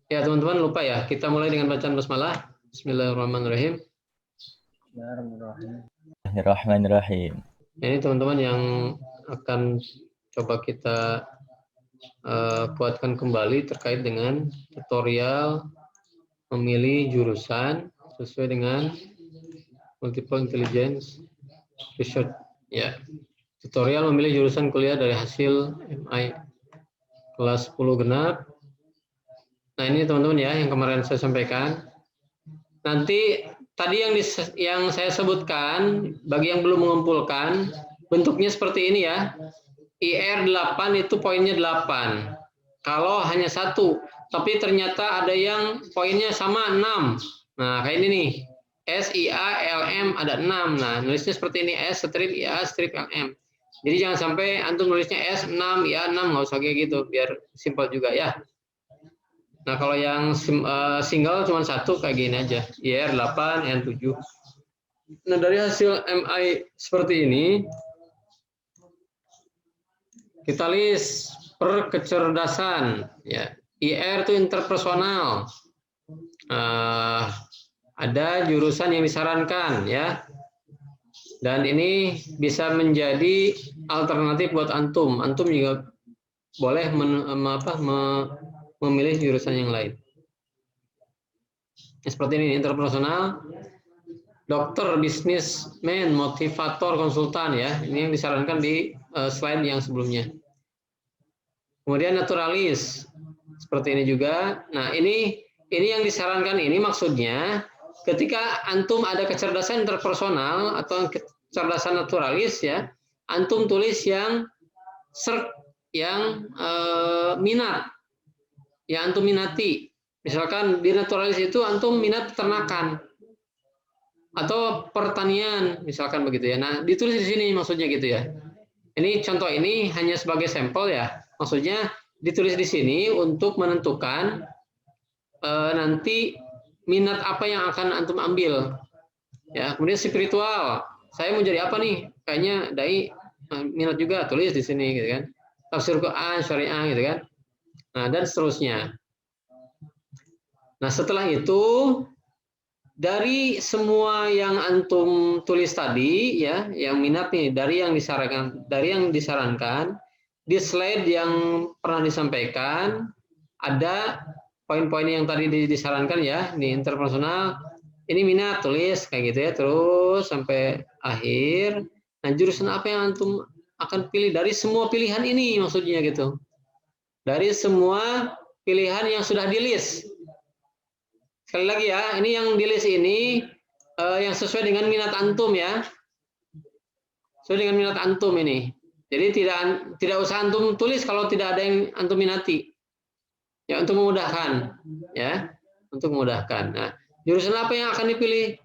Ya teman-teman lupa ya, kita mulai dengan bacaan basmalah. Bismillahirrahmanirrahim. Bismillahirrahmanirrahim. Ini teman-teman yang akan coba kita kuatkan kembali terkait dengan tutorial memilih jurusan sesuai dengan multiple intelligence research. Ya, tutorial memilih jurusan kuliah dari hasil MI kelas 10 genap. Nah ini teman-teman ya yang kemarin saya sampaikan. Nanti tadi yang saya sebutkan, bagi yang belum mengumpulkan, bentuknya seperti ini ya. IR 8 itu poinnya 8. Kalau hanya satu, tapi ternyata ada yang poinnya sama 6. Nah, kayak ini nih. SIA LM ada 6. Nah, nulisnya seperti ini, S strip IA strip LM. Jadi jangan sampai antum nulisnya S 6 IA 6, nggak usah kayak gitu, biar simpel juga ya. Nah, kalau yang single cuma satu kayak gini aja. IR 8, N 7. Nah, dari hasil MI seperti ini, kita list per kecerdasan. Ya. IR itu interpersonal. Ada jurusan yang disarankan ya. Dan ini bisa menjadi alternatif buat antum. Antum juga boleh memilih jurusan yang lain. Seperti ini, interpersonal, dokter, bisnismen, motivator, konsultan ya. Ini yang disarankan di slide yang sebelumnya. Kemudian naturalis, seperti ini juga. Nah ini yang disarankan ini maksudnya ketika antum ada kecerdasan interpersonal atau kecerdasan naturalis ya, antum tulis yang minat, yang antum minati. Misalkan di naturalis itu antum minat peternakan atau pertanian, misalkan begitu ya. Nah, ditulis di sini maksudnya gitu ya. Ini contoh ini hanya sebagai sampel ya. Maksudnya ditulis di sini untuk menentukan nanti minat apa yang akan antum ambil. Ya, kemudian spiritual. Saya mau jadi apa nih? Kayaknya dai minat juga, tulis di sini gitu kan. Tafsir Quran, syariah gitu kan. Nah, dan seterusnya. Nah, setelah itu dari semua yang antum tulis tadi ya, yang minat nih dari yang disarankan di slide yang pernah disampaikan ada poin-poin yang tadi disarankan ya, di interpersonal ini minat tulis kayak gitu ya, terus sampai akhir. Nah, jurusan apa yang antum akan pilih dari semua pilihan ini maksudnya gitu. Dari semua pilihan yang sudah di list. Sekali lagi ya, ini yang di list ini yang sesuai dengan minat antum ya. Sesuai dengan minat antum ini. Jadi tidak usah antum tulis kalau tidak ada yang antum minati. Ya untuk memudahkan ya, untuk memudahkan. Nah, jurusan apa yang akan dipilih?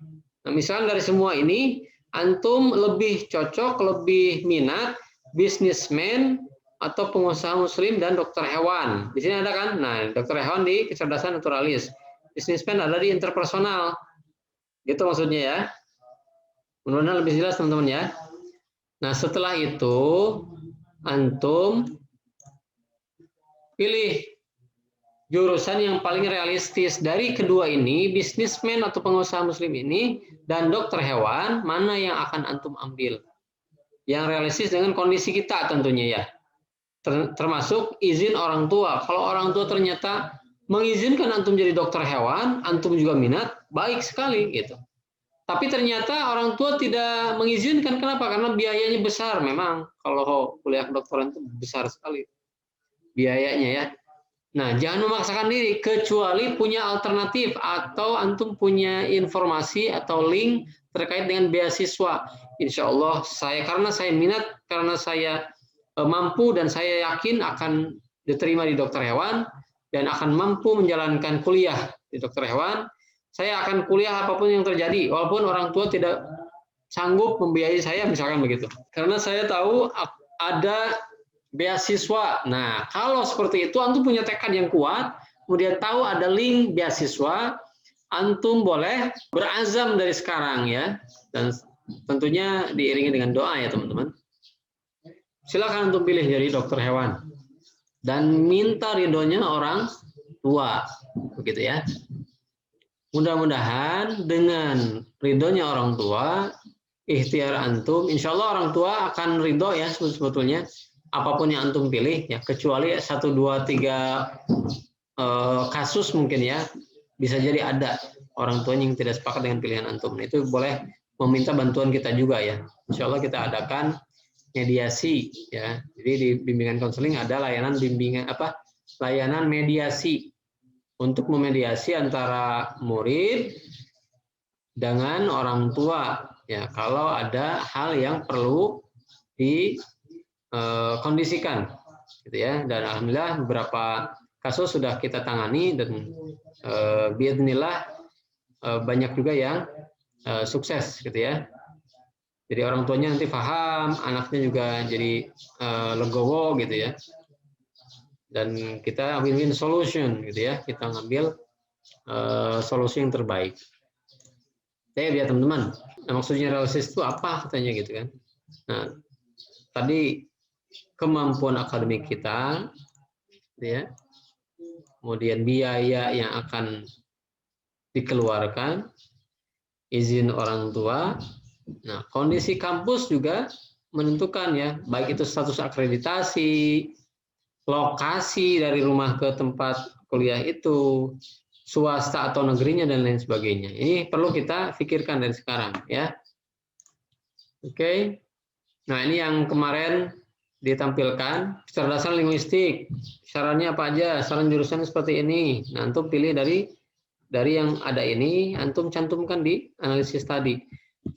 Nah, misalnya dari semua ini antum lebih cocok, lebih minat bisnismen atau pengusaha muslim dan dokter hewan. Di sini ada kan? Nah, dokter hewan di kecerdasan naturalis. Bisnismen ada di interpersonal. Gitu maksudnya ya. Mudah-mudahan lebih jelas teman-teman ya. Nah, setelah itu antum pilih jurusan yang paling realistis dari kedua ini, bisnismen atau pengusaha muslim ini dan dokter hewan, mana yang akan antum ambil? Yang realistis dengan kondisi kita tentunya ya. Termasuk izin orang tua. Kalau orang tua ternyata mengizinkan antum jadi dokter hewan, antum juga minat, baik sekali gitu. Tapi ternyata orang tua tidak mengizinkan. Kenapa? Karena biayanya besar. Memang kalau kuliah kedokteran itu besar sekali biayanya ya. Nah, jangan memaksakan diri kecuali punya alternatif atau antum punya informasi atau link terkait dengan beasiswa. Insya Allah karena saya minat, karena saya mampu dan saya yakin akan diterima di dokter hewan dan akan mampu menjalankan kuliah di dokter hewan. Saya akan kuliah apapun yang terjadi, walaupun orang tua tidak sanggup membiayai saya, misalkan begitu. Karena saya tahu ada beasiswa. Nah, kalau seperti itu, antum punya tekad yang kuat, kemudian tahu ada link beasiswa, antum boleh berazam dari sekarang ya, dan tentunya diiringi dengan doa ya teman-teman. Silakan antum pilih jadi dokter hewan dan minta ridhonya orang tua, begitu ya. Mudah-mudahan dengan ridhonya orang tua, ikhtiar antum, insya Allah orang tua akan ridho ya sebetulnya apapun yang antum pilih ya, kecuali 1, 2, 3 kasus mungkin ya, bisa jadi ada orang tuanya yang tidak sepakat dengan pilihan antum. Itu boleh meminta bantuan kita juga ya. Insya Allah kita adakan mediasi ya. Jadi di bimbingan konseling ada layanan layanan mediasi untuk memediasi antara murid dengan orang tua ya, kalau ada hal yang perlu dikondisikan gitu ya. Dan alhamdulillah beberapa kasus sudah kita tangani dan biidznillah banyak juga yang sukses gitu ya. Jadi orang tuanya nanti paham, anaknya juga jadi legowo gitu ya. Dan kita win-win solution gitu ya. Kita ngambil solusi yang terbaik. Ya teman-teman, maksudnya realistis itu apa katanya gitu kan. Nah, tadi kemampuan akademik kita gitu ya. Kemudian biaya yang akan dikeluarkan, izin orang tua. Nah, kondisi kampus juga menentukan ya, baik itu status akreditasi, lokasi dari rumah ke tempat kuliah itu, swasta atau negerinya dan lain sebagainya. Ini perlu kita pikirkan dari sekarang ya. Oke. Nah, ini yang kemarin ditampilkan, kecerdasan linguistik. Sarannya apa aja? Saran jurusan seperti ini. Nah, antum pilih dari yang ada ini, antum cantumkan di analisis tadi.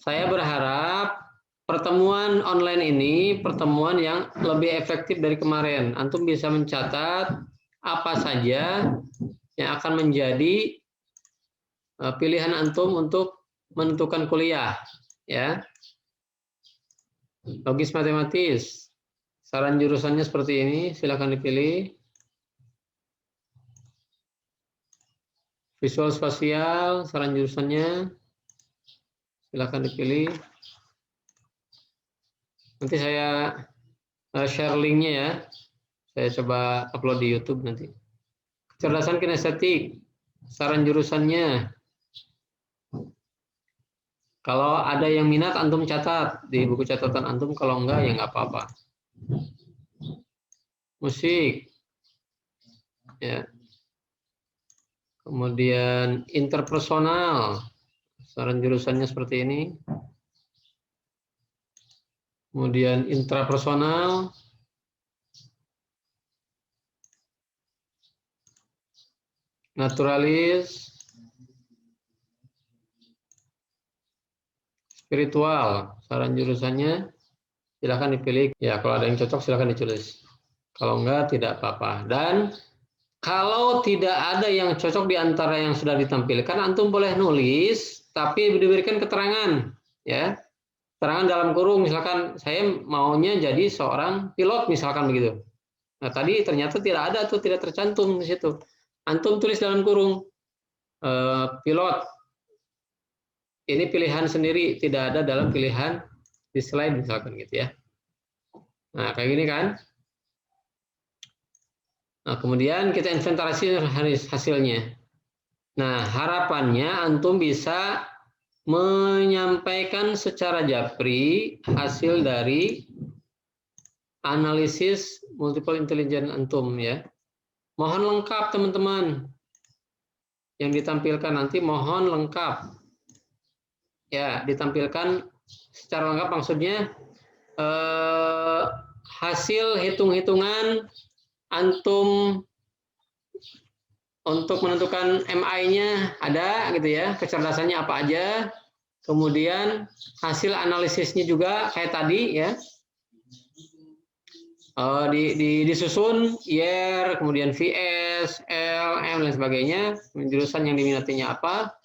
Saya berharap pertemuan online ini pertemuan yang lebih efektif dari kemarin. Antum bisa mencatat apa saja yang akan menjadi pilihan antum untuk menentukan kuliah, ya. Logis matematis, saran jurusannya seperti ini, silakan dipilih. Visual spasial, saran jurusannya, silakan dipilih. Nanti saya share linknya ya. Saya coba upload di YouTube nanti. Kecerdasan kinestetik, saran jurusannya. Kalau ada yang minat, antum catat di buku catatan antum. Kalau enggak, ya enggak apa-apa. Musik, ya. Kemudian interpersonal, saran jurusannya seperti ini. Kemudian intrapersonal, naturalis, spiritual, saran jurusannya silakan dipilih. Ya, kalau ada yang cocok silakan ditulis. Kalau enggak, tidak apa-apa. Dan kalau tidak ada yang cocok di antara yang sudah ditampilkan, antum boleh nulis, tapi diberikan keterangan, ya. Keterangan dalam kurung, misalkan saya maunya jadi seorang pilot, misalkan begitu. Nah, tadi ternyata tidak ada atau tidak tercantum di situ. Antum tulis dalam kurung, pilot. Ini pilihan sendiri, tidak ada dalam pilihan di slide misalkan gitu ya. Nah, kayak gini kan. Nah, kemudian kita inventarisir hasilnya. Nah, harapannya antum bisa menyampaikan secara japri hasil dari analisis multiple intelligence antum ya. Mohon lengkap teman-teman. Yang ditampilkan nanti mohon lengkap. Ya, ditampilkan secara lengkap maksudnya hasil hitung-hitungan antum untuk menentukan MI-nya ada gitu ya, kecerdasannya apa aja, kemudian hasil analisisnya juga kayak tadi ya, disusun IR, kemudian VS, L, M dan sebagainya, jurusan yang diminatinya apa.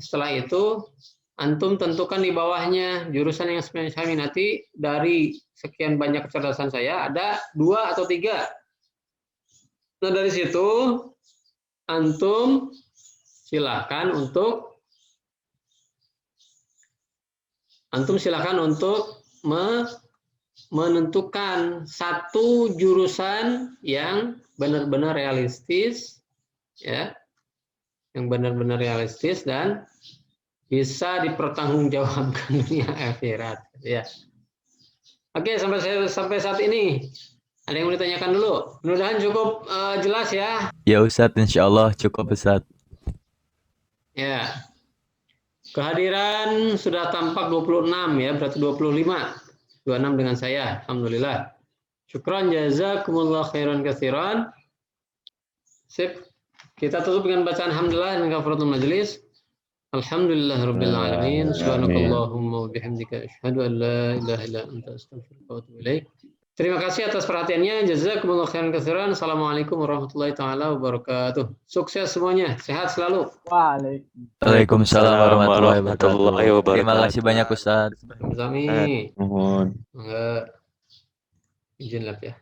Setelah itu antum tentukan di bawahnya jurusan yang saya minati dari sekian banyak kecerdasan saya ada 2 atau 3. Nah, dari situ antum silakan untuk menentukan satu jurusan yang benar-benar realistis ya, yang benar-benar realistis dan bisa dipertanggungjawabkan dunia akhirat, ya. Oke, sampai saat ini ada yang mau ditanyakan dulu? Mudah-mudahan cukup jelas ya. Ya Ustadz, insya Allah cukup Ustadz. Ya. Kehadiran sudah tampak 26 ya, berarti 25. 26 dengan saya. Alhamdulillah. Syukran jazakumullah khairan katsiran. Sip. Kita tutup dengan bacaan alhamdulillah dan kafaratul majelis. Alhamdulillahirabbil alamin. Subhanakallahumma wa bihamdika asyhadu an la ilaha illa anta astaghfiruka wa atubu ilaik. Terima kasih atas perhatiannya. Jazakumullah khairan katsiran. Assalamualaikum warahmatullahi taala wabarakatuh. Sukses semuanya. Sehat selalu. Waalaikumsalam warahmatullahi wabarakatuh. Terima kasih banyak Ustadz. Sami. Mohon. Enggak. Izin lab ya.